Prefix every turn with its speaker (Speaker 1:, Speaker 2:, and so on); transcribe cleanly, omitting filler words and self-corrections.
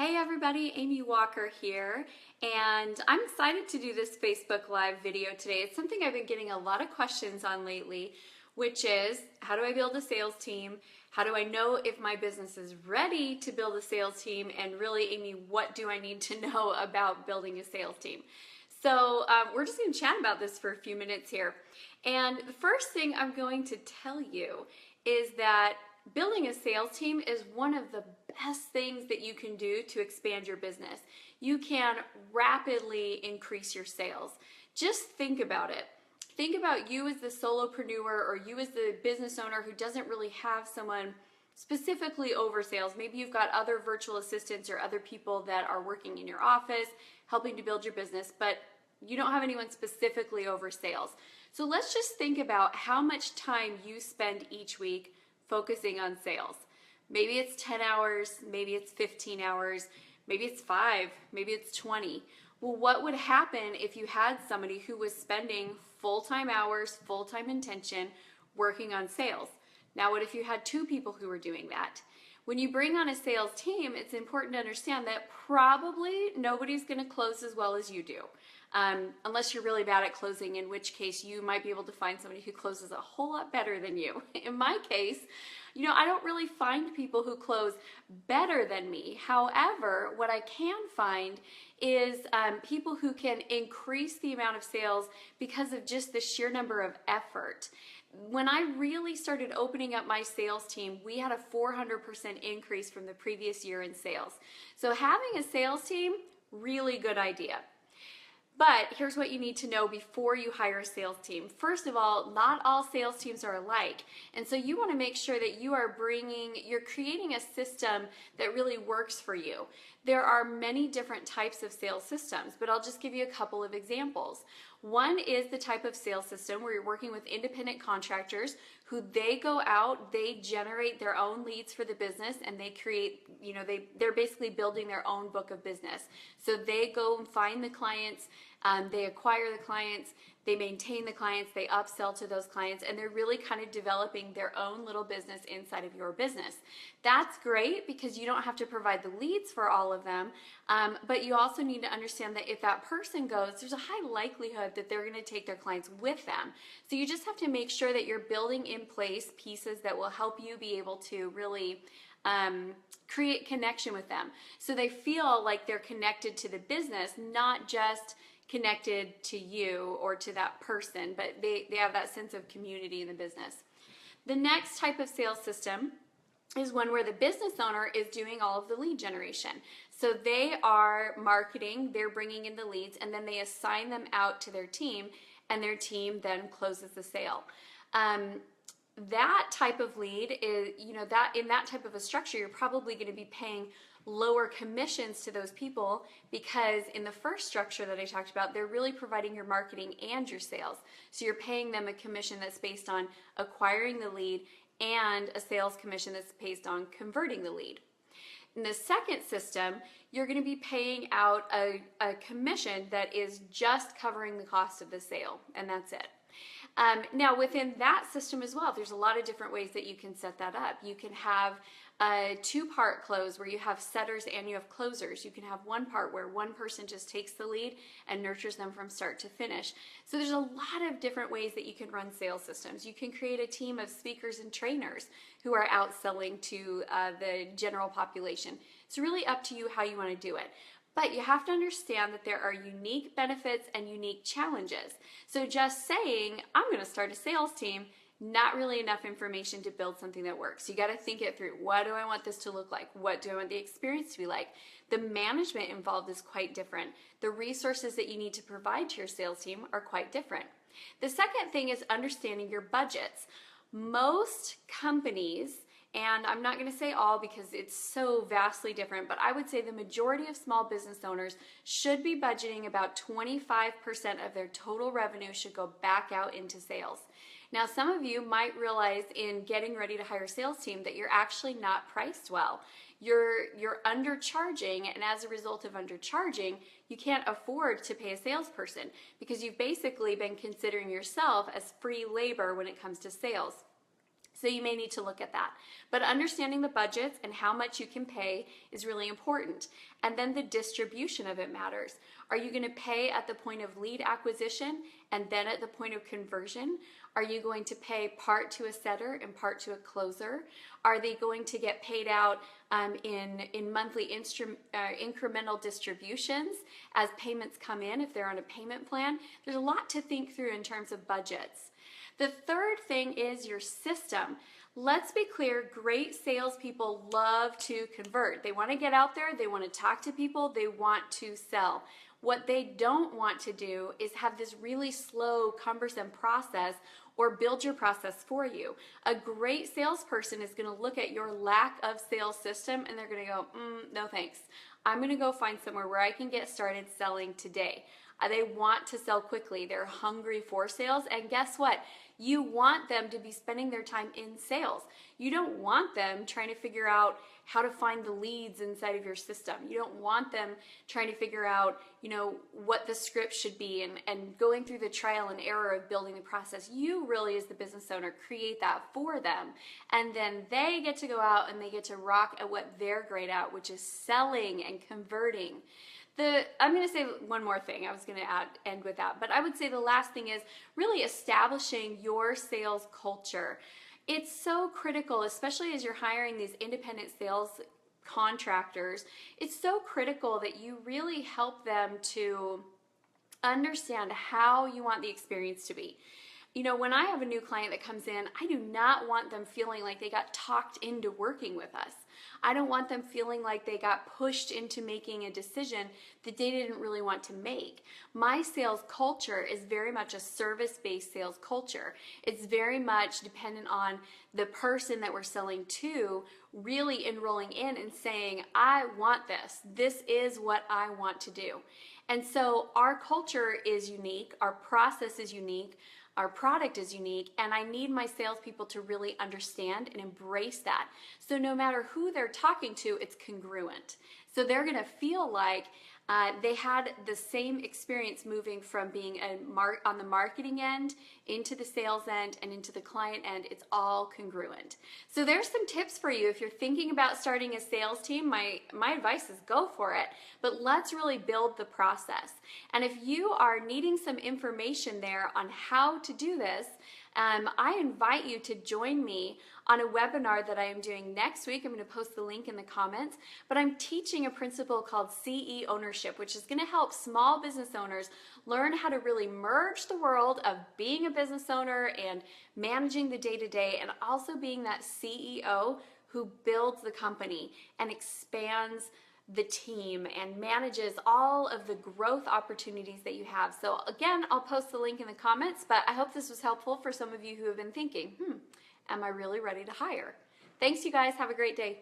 Speaker 1: Hey everybody, Amy Walker here, and I'm excited to do this Facebook Live video today. It's something I've been getting a lot of questions on lately, which is how do I build a sales team? How do I know if my business is ready to build a sales team? And really, Amy, what do I need to know about building a sales team? So we're just going to chat about this for a few minutes here. And the first thing I'm going to tell you is that building a sales team is one of the best things that you can do to expand your business. You can rapidly increase your sales. Just think about it. Think about you as the solopreneur or you as the business owner who doesn't really have someone specifically over sales. Maybe you've got other virtual assistants or other people that are working in your office helping to build your business, but you don't have anyone specifically over sales. So let's just think about how much time you spend each week focusing on sales. Maybe it's 10 hours, maybe it's 15 hours, maybe it's 5, maybe it's 20. Well, what would happen if you had somebody who was spending full-time hours, full-time intention working on sales? Now, what if you had 2 people who were doing that? When you bring on a sales team, it's important to understand that probably nobody's going to close as well as you do. Unless you're really bad at closing, in which case you might be able to find somebody who closes a whole lot better than you. In my case, I don't really find people who close better than me. However, what I can find is people who can increase the amount of sales because of just the sheer number of effort. When I really started opening up my sales team, we had a 400% increase from the previous year in sales. So having a sales team, really good idea. But here's what you need to know before you hire a sales team. First of all, not all sales teams are alike. And so you want to make sure that you're creating a system that really works for you. There are many different types of sales systems, but I'll just give you a couple of examples. One is the type of sales system where you're working with independent contractors who they go out, they generate their own leads for the business, and they create, they're basically building their own book of business. So they go and find the clients, they acquire the clients, they maintain the clients, they upsell to those clients, and they're really kind of developing their own little business inside of your business. That's great because you don't have to provide the leads for all of them, but you also need to understand that if that person goes, there's a high likelihood that they're going to take their clients with them. So you just have to make sure that you're building in place pieces that will help you be able to really create connection with them. So they feel like they're connected to the business, not just connected to you or to that person, but they have that sense of community in the business. The next type of sales system is one where the business owner is doing all of the lead generation. So they are marketing, they're bringing in the leads, and then they assign them out to their team, and their team then closes the sale. That type of lead is, that in that type of a structure, you're probably going to be paying lower commissions to those people because in the first structure that I talked about, they're really providing your marketing and your sales. So you're paying them a commission that's based on acquiring the lead and a sales commission that's based on converting the lead. In the second system, you're going to be paying out a commission that is just covering the cost of the sale, and that's it. Now within that system as well, there's a lot of different ways that you can set that up. You can have a 2-part close where you have setters and you have closers. You can have one part where one person just takes the lead and nurtures them from start to finish. So there's a lot of different ways that you can run sales systems. You can create a team of speakers and trainers who are out selling to the general population. It's really up to you how you want to do it. But you have to understand that there are unique benefits and unique challenges. So just saying, I'm going to start a sales team, not really enough information to build something that works. You got to think it through. What do I want this to look like? What do I want the experience to be like? The management involved is quite different. The resources that you need to provide to your sales team are quite different. The second thing is understanding your budgets. Most companies, and I'm not going to say all because it's so vastly different, but I would say the majority of small business owners should be budgeting about 25% of their total revenue should go back out into sales. Now, some of you might realize in getting ready to hire a sales team that you're actually not priced well. You're undercharging, and as a result of undercharging, you can't afford to pay a salesperson because you've basically been considering yourself as free labor when it comes to sales. So you may need to look at that. But understanding the budgets and how much you can pay is really important. And then the distribution of it matters. Are you going to pay at the point of lead acquisition and then at the point of conversion? Are you going to pay part to a setter and part to a closer? Are they going to get paid out in monthly incremental distributions as payments come in if they're on a payment plan? There's a lot to think through in terms of budgets. The third thing is your system. Let's be clear, great salespeople love to convert. They want to get out there, they want to talk to people, they want to sell. What they don't want to do is have this really slow, cumbersome process or build your process for you. A great salesperson is going to look at your lack of sales system and they're going to go, no thanks. I'm going to go find somewhere where I can get started selling today. They want to sell quickly. They're hungry for sales. And guess what? You want them to be spending their time in sales. You don't want them trying to figure out how to find the leads inside of your system. You don't want them trying to figure out, what the script should be and going through the trial and error of building the process. You really, as the business owner, create that for them. And then they get to go out and they get to rock at what they're great at, which is selling and converting. I'm going to say one more thing. I was going to end with that. But I would say the last thing is really establishing your sales culture. It's so critical, especially as you're hiring these independent sales contractors. It's so critical that you really help them to understand how you want the experience to be. When I have a new client that comes in, I do not want them feeling like they got talked into working with us. I don't want them feeling like they got pushed into making a decision that they didn't really want to make. My sales culture is very much a service-based sales culture. It's very much dependent on the person that we're selling to really enrolling in and saying, I want this. This is what I want to do. And so our culture is unique. Our process is unique. Our product is unique, and I need my salespeople to really understand and embrace that. So no matter who they're talking to, it's congruent. So they're going to feel like they had the same experience moving from being on the marketing end into the sales end and into the client end. It's all congruent. So there's some tips for you. If you're thinking about starting a sales team, my advice is go for it. But let's really build the process. And if you are needing some information there on how to do this, I invite you to join me on a webinar that I am doing next week. I'm going to post the link in the comments, but I'm teaching a principle called CE ownership, which is going to help small business owners learn how to really merge the world of being a business owner and managing the day-to-day and also being that CEO who builds the company and expands the team and manages all of the growth opportunities that you have. So again, I'll post the link in the comments, but I hope this was helpful for some of you who have been thinking, am I really ready to hire? Thanks, you guys. Have a great day.